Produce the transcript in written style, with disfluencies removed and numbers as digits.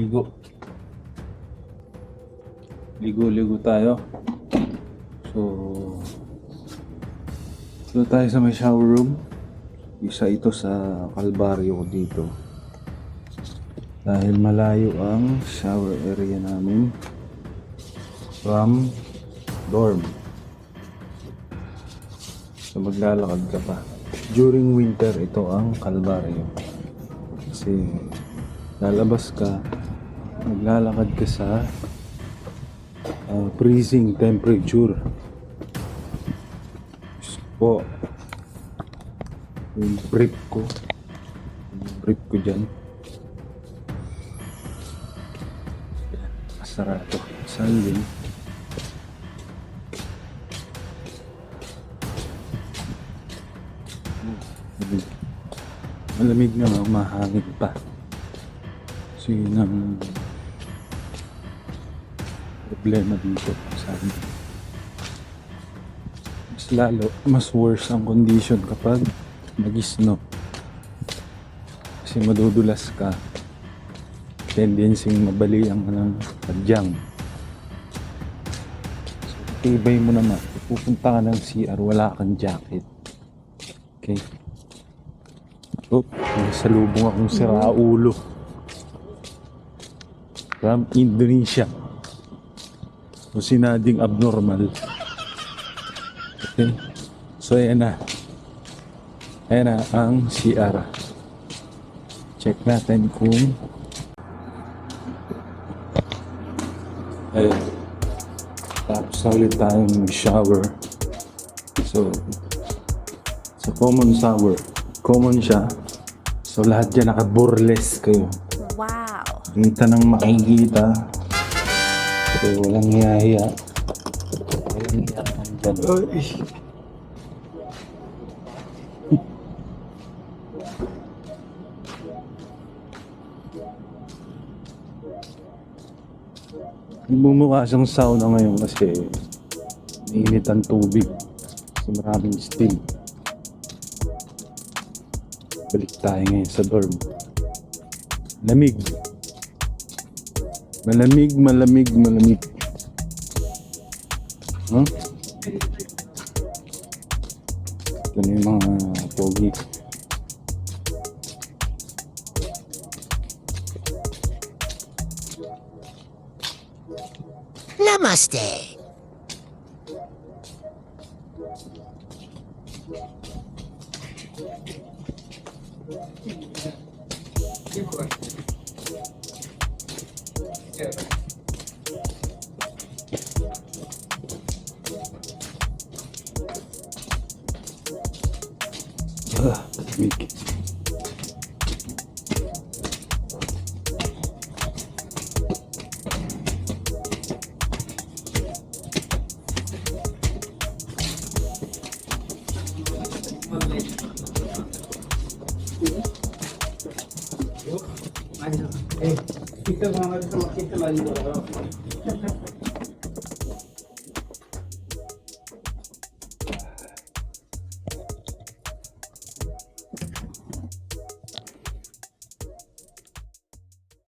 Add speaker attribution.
Speaker 1: Ligo. Ligo tayo. So, dito tayo sa may shower room. Isa ito sa kalbaryo ko dito. Dahil malayo ang shower area namin from dorm. So maglalakad ka pa. During winter, ito ang kalbaryo. Kasi lalabas ka, maglalakad ka sa freezing temperature. Po, yung brief ko dyan. Sarado. Sandin. Malamig na, mahangin pa. So yun ang problema dito sa amin. Mas lalo, mas worse ang condition kapag nag-snow. Kasi madudulas ka. Tendency mabali ang padyang. So, tibay mo naman. Pupunta ka ng CR, wala kang jacket. Okay? Oh, nasalubong akong siraulo. From Indonesia. O sinading abnormal. Okay? So, ayan na. Ayan na ang CR. Check natin kung ayun. Tapos na ulit tayong mag-shower. So, sa common shower. Common siya. So, lahat dyan naka-burless kayo.
Speaker 2: Wow!
Speaker 1: Kita nang makikita. So, walang hiya-hiya. Walang hiya dyan. Bumukha siyang sauna ngayon kasi mainit ang tubig. So, maraming steam. Balik tayo ngayon sa dorm. Lamig. Malamig. Huh? Ito na yung mga pogi.
Speaker 3: Namaste.
Speaker 1: Lamig.
Speaker 4: Kita mga kita lagi.